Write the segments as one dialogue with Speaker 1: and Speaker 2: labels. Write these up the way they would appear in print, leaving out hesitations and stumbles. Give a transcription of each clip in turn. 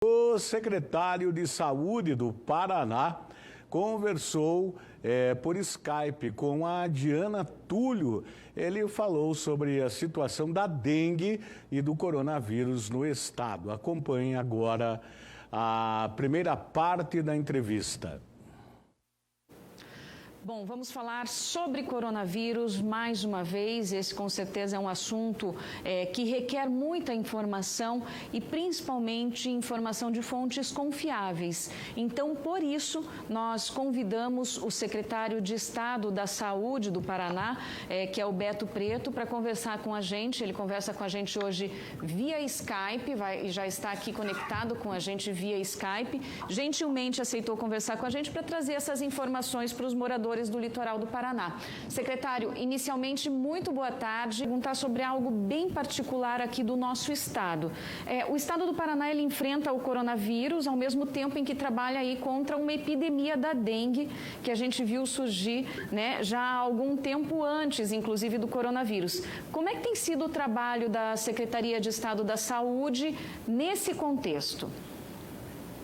Speaker 1: O secretário de Saúde do Paraná conversou por Skype com a Diana Túlio. Ele falou sobre a situação da dengue e do coronavírus no estado. Acompanhe agora a primeira parte da entrevista.
Speaker 2: Bom, vamos falar sobre coronavírus mais uma vez. Esse com certeza é um assunto que requer muita informação e principalmente informação de fontes confiáveis. Então, por isso, nós convidamos o secretário de Estado da Saúde do Paraná, que é o Beto Preto, para conversar com a gente. Ele conversa com a gente hoje via Skype, já está aqui conectado com a gente via Skype. Gentilmente aceitou conversar com a gente para trazer essas informações para os moradores do litoral do Paraná. Secretário, inicialmente, muito boa tarde. Perguntar sobre algo bem particular aqui do nosso estado. O estado do Paraná, ele enfrenta o coronavírus ao mesmo tempo em que trabalha aí contra uma epidemia da dengue que a gente viu surgir, né, já há algum tempo antes, inclusive, do coronavírus. Como é que tem sido o trabalho da Secretaria de Estado da Saúde nesse contexto?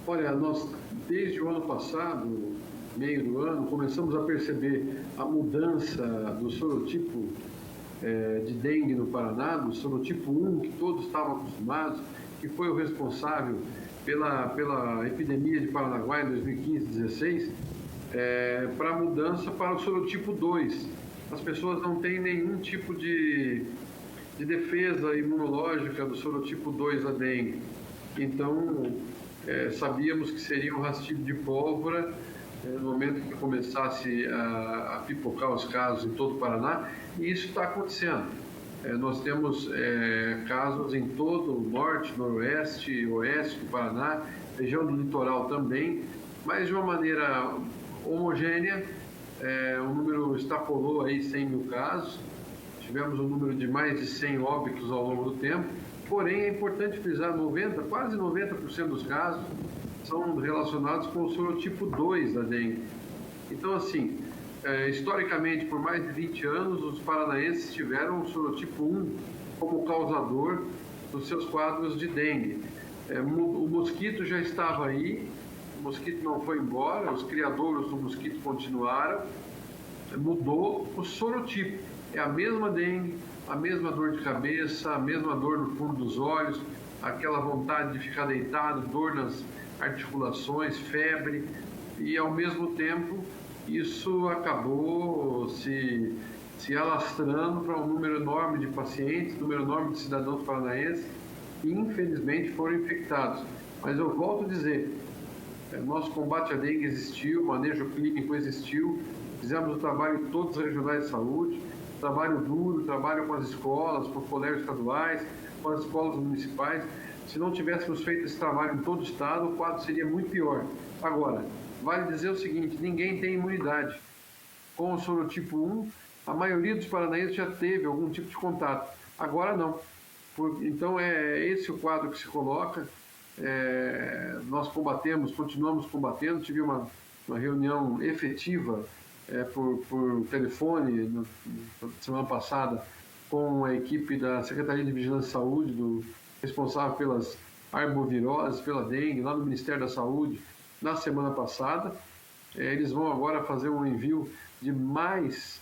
Speaker 3: Olha, nós, desde o ano passado, meio do ano, começamos a perceber a mudança do sorotipo de dengue no Paraná, do sorotipo 1, que todos estavam acostumados, que foi o responsável pela epidemia de Paranaguá em 2015-16, para a mudança para o sorotipo 2. As pessoas não têm nenhum tipo de defesa imunológica do sorotipo 2 da dengue. Então, sabíamos que seria um rastilho de pólvora no momento que começasse a pipocar os casos em todo o Paraná, e isso está acontecendo. Nós temos casos em todo o norte, noroeste, oeste do Paraná, região do litoral também, mas de uma maneira homogênea. O número extrapolou aí 100 mil casos, tivemos um número de mais de 100 óbitos ao longo do tempo, porém é importante frisar, quase 90% dos casos são relacionados com o sorotipo 2 da dengue. Então, assim, historicamente, por mais de 20 anos, os paranaenses tiveram o sorotipo 1 como causador dos seus quadros de dengue. O mosquito já estava aí, o mosquito não foi embora, os criadouros do mosquito continuaram, mudou o sorotipo. É a mesma dengue, a mesma dor de cabeça, a mesma dor no fundo dos olhos, aquela vontade de ficar deitado, dor nas articulações, febre, e ao mesmo tempo isso acabou se alastrando para um número enorme de pacientes, número enorme de cidadãos paranaenses que infelizmente foram infectados. Mas eu volto a dizer, nosso combate à dengue existiu, o manejo clínico existiu, fizemos o trabalho em todos os regionais de saúde, trabalho duro, trabalho com as escolas, com os colégios estaduais, com as escolas municipais. Se não tivéssemos feito esse trabalho em todo o estado, o quadro seria muito pior. Agora, vale dizer o seguinte, ninguém tem imunidade. Com o sorotipo 1, a maioria dos paranaenses já teve algum tipo de contato. Agora não. Então é esse o quadro que se coloca. Nós continuamos combatendo. Tive uma reunião efetiva por telefone na semana passada com a equipe da Secretaria de Vigilância e Saúde, responsável pelas arboviroses, pela dengue, lá no Ministério da Saúde, na semana passada. Eles vão agora fazer um envio de mais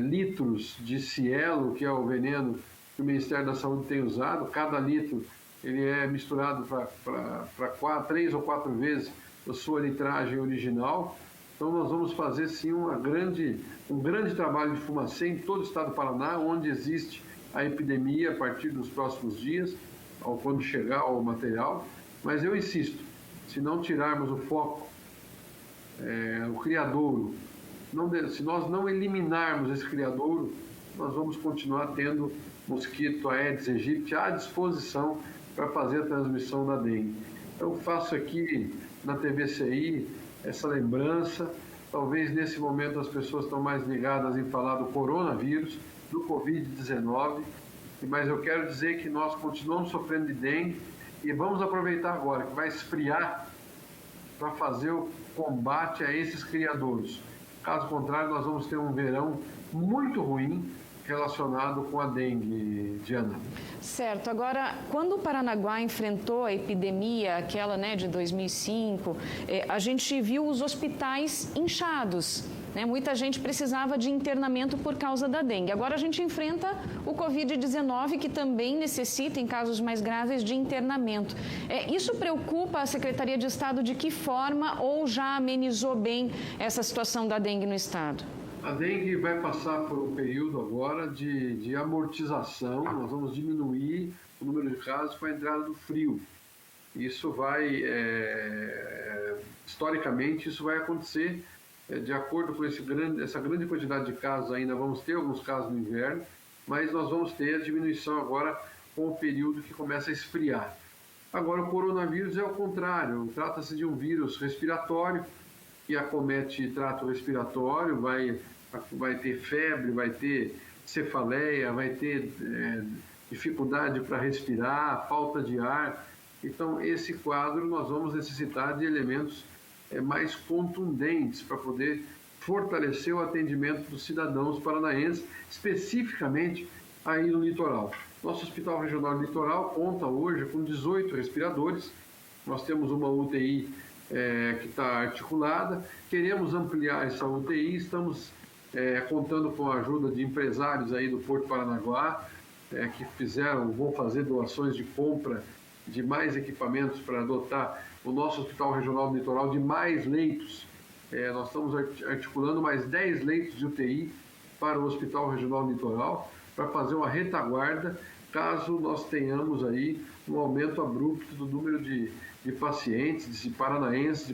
Speaker 3: litros de Cielo, que é o veneno que o Ministério da Saúde tem usado. Cada litro ele é misturado para 3 ou 4 vezes a sua litragem original. Então nós vamos fazer sim um grande trabalho de fumacê em todo o estado do Paraná, onde existe a epidemia a partir dos próximos dias, quando chegar o material. Mas eu insisto, se não tirarmos o foco, o criadouro, se nós não eliminarmos esse criadouro, nós vamos continuar tendo mosquito Aedes aegypti à disposição para fazer a transmissão da dengue. Então faço aqui na TVCI essa lembrança. Talvez nesse momento as pessoas estão mais ligadas em falar do coronavírus, do Covid-19, mas eu quero dizer que nós continuamos sofrendo de dengue e vamos aproveitar agora que vai esfriar para fazer o combate a esses criadouros. Caso contrário, nós vamos ter um verão muito ruim, relacionado com a dengue, Diana.
Speaker 2: Certo. Agora, quando o Paranaguá enfrentou a epidemia, aquela de 2005, a gente viu os hospitais inchados. Muita gente precisava de internamento por causa da dengue. Agora a gente enfrenta o Covid-19, que também necessita, em casos mais graves, de internamento. Isso preocupa a Secretaria de Estado de que forma, ou já amenizou bem essa situação da dengue no Estado?
Speaker 3: A dengue vai passar por um período agora de amortização. Nós vamos diminuir o número de casos com a entrada do frio. Isso vai, historicamente, isso vai acontecer de acordo com essa grande quantidade de casos. Ainda vamos ter alguns casos no inverno, mas nós vamos ter a diminuição agora com o período que começa a esfriar. Agora, o coronavírus é o contrário. Trata-se de um vírus respiratório que acomete trato respiratório, vai ter febre, vai ter cefaleia, vai ter dificuldade para respirar, falta de ar. Então, esse quadro nós vamos necessitar de elementos mais contundentes para poder fortalecer o atendimento dos cidadãos paranaenses, especificamente aí no litoral. Nosso Hospital Regional Litoral conta hoje com 18 respiradores. Nós temos uma UTI que está articulada. Queremos ampliar essa UTI, estamos contando com a ajuda de empresários aí do Porto Paranaguá, que vão fazer doações de compra de mais equipamentos para dotar o nosso Hospital Regional do Litoral de mais leitos. Nós estamos articulando mais 10 leitos de UTI para o Hospital Regional do Litoral, para fazer uma retaguarda, caso nós tenhamos aí um aumento abrupto do número de pacientes, de paranaenses, de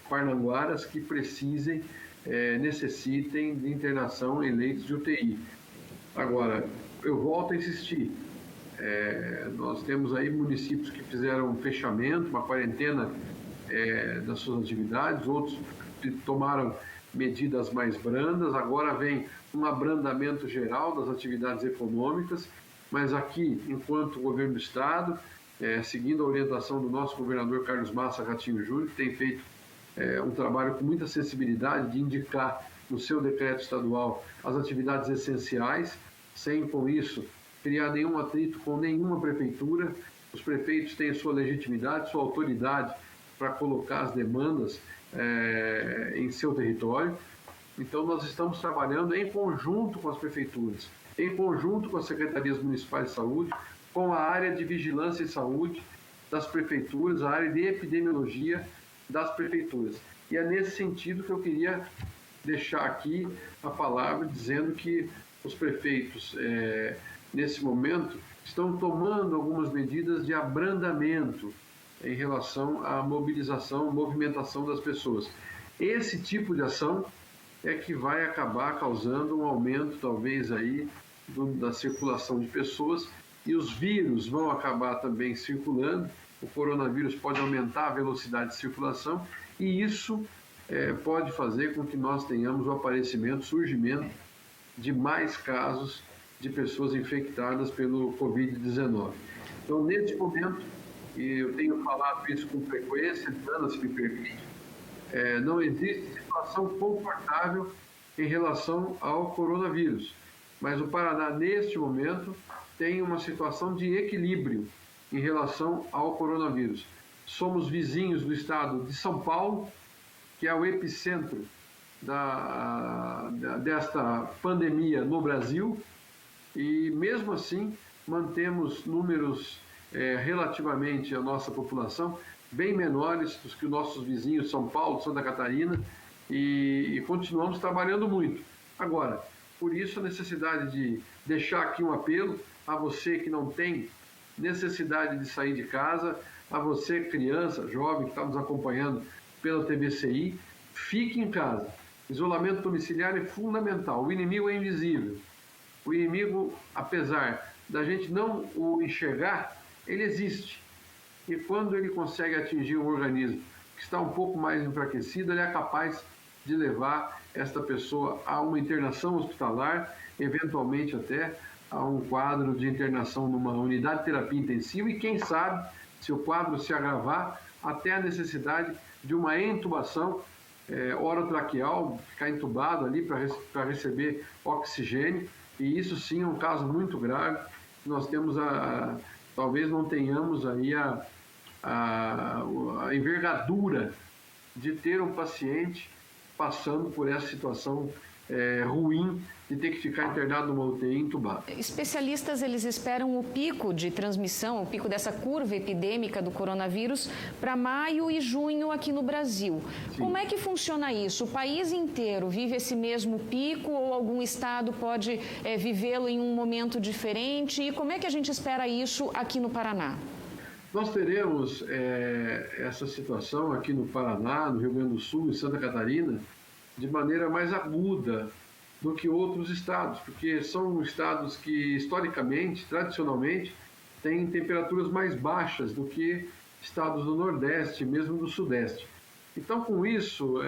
Speaker 3: parnanguaras que necessitem de internação em leitos de UTI. Agora, eu volto a insistir, nós temos aí municípios que fizeram um fechamento, uma quarentena das suas atividades, outros que tomaram medidas mais brandas. Agora vem um abrandamento geral das atividades econômicas, mas aqui, enquanto governo do Estado, seguindo a orientação do nosso governador Carlos Massa Ratinho Júnior, que tem feito um trabalho com muita sensibilidade de indicar no seu decreto estadual as atividades essenciais, sem com isso criar nenhum atrito com nenhuma prefeitura. Os prefeitos têm sua legitimidade, sua autoridade para colocar as demandas em seu território. Então, nós estamos trabalhando em conjunto com as prefeituras, em conjunto com as secretarias municipais de saúde, com a área de vigilância e saúde das prefeituras, a área de epidemiologia das prefeituras. E é nesse sentido que eu queria deixar aqui a palavra, dizendo que os prefeitos, nesse momento, estão tomando algumas medidas de abrandamento em relação à mobilização, movimentação das pessoas. Esse tipo de ação é que vai acabar causando um aumento, talvez, aí, da circulação de pessoas, e os vírus vão acabar também circulando. O coronavírus pode aumentar a velocidade de circulação, e isso pode fazer com que nós tenhamos o aparecimento, surgimento de mais casos de pessoas infectadas pelo Covid-19. Então, neste momento, e eu tenho falado isso com frequência, Ana, se me permite, não existe situação confortável em relação ao coronavírus, mas o Paraná, neste momento, tem uma situação de equilíbrio em relação ao coronavírus. Somos vizinhos do estado de São Paulo, que é o epicentro desta pandemia no Brasil, e mesmo assim mantemos números relativamente à nossa população bem menores dos que os nossos vizinhos São Paulo, Santa Catarina, e continuamos trabalhando muito. Agora, por isso a necessidade de deixar aqui um apelo a você que não tem necessidade de sair de casa, a você criança, jovem que está nos acompanhando pela TVCI, fique em casa. Isolamento domiciliar é fundamental. O inimigo é invisível. O inimigo, apesar da gente não o enxergar, ele existe. E quando ele consegue atingir um organismo que está um pouco mais enfraquecido, ele é capaz de levar esta pessoa a uma internação hospitalar, eventualmente até a um quadro de internação numa unidade de terapia intensiva e, quem sabe, se o quadro se agravar, até a necessidade de uma intubação orotraqueal, ficar entubado ali para receber oxigênio. E isso sim é um caso muito grave. Nós temos talvez não tenhamos aí a envergadura de ter um paciente passando por essa situação ruim de ter que ficar internado numa UTI entubado.
Speaker 2: Especialistas, eles esperam o pico de transmissão, o pico dessa curva epidêmica do coronavírus para maio e junho aqui no Brasil. Sim. Como é que funciona isso? O país inteiro vive esse mesmo pico ou algum estado pode vivê-lo em um momento diferente? E como é que a gente espera isso aqui no Paraná?
Speaker 3: Nós teremos essa situação aqui no Paraná, no Rio Grande do Sul e Santa Catarina de maneira mais aguda do que outros estados, porque são estados que, historicamente, tradicionalmente, têm temperaturas mais baixas do que estados do Nordeste, mesmo do Sudeste. Então, com isso,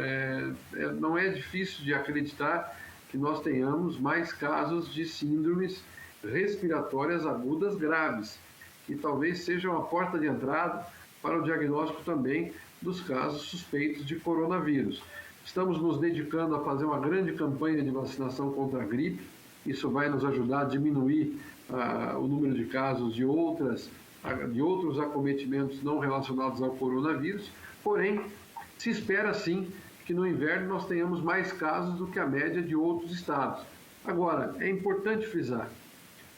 Speaker 3: não é difícil de acreditar que nós tenhamos mais casos de síndromes respiratórias agudas graves, que talvez sejam a porta de entrada para o diagnóstico também dos casos suspeitos de coronavírus. Estamos nos dedicando a fazer uma grande campanha de vacinação contra a gripe. Isso vai nos ajudar a diminuir o número de casos de outros acometimentos não relacionados ao coronavírus. Porém, se espera sim que no inverno nós tenhamos mais casos do que a média de outros estados. Agora, é importante frisar,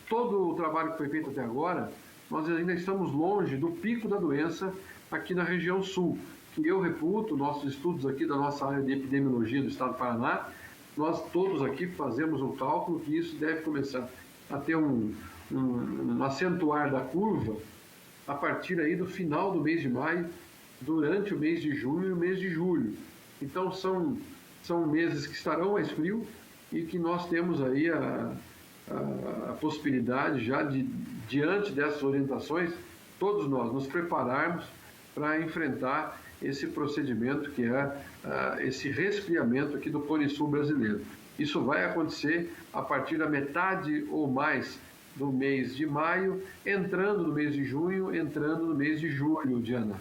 Speaker 3: todo o trabalho que foi feito até agora, nós ainda estamos longe do pico da doença aqui na região sul. Que eu reputo, nossos estudos aqui da nossa área de epidemiologia do estado do Paraná, nós todos aqui fazemos um cálculo que isso deve começar a ter um acentuar da curva a partir aí do final do mês de maio, durante o mês de junho e o mês de julho. Então são meses que estarão mais frios e que nós temos aí a possibilidade já de, diante dessas orientações, todos nós nos prepararmos para enfrentar esse procedimento que é esse resfriamento aqui do Cone Sul brasileiro. Isso vai acontecer a partir da metade ou mais do mês de maio, entrando no mês de junho, entrando no mês de julho, Diana.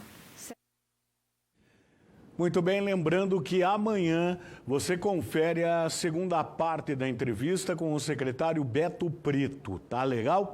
Speaker 1: Muito bem, lembrando que amanhã você confere a segunda parte da entrevista com o secretário Beto Preto, tá legal?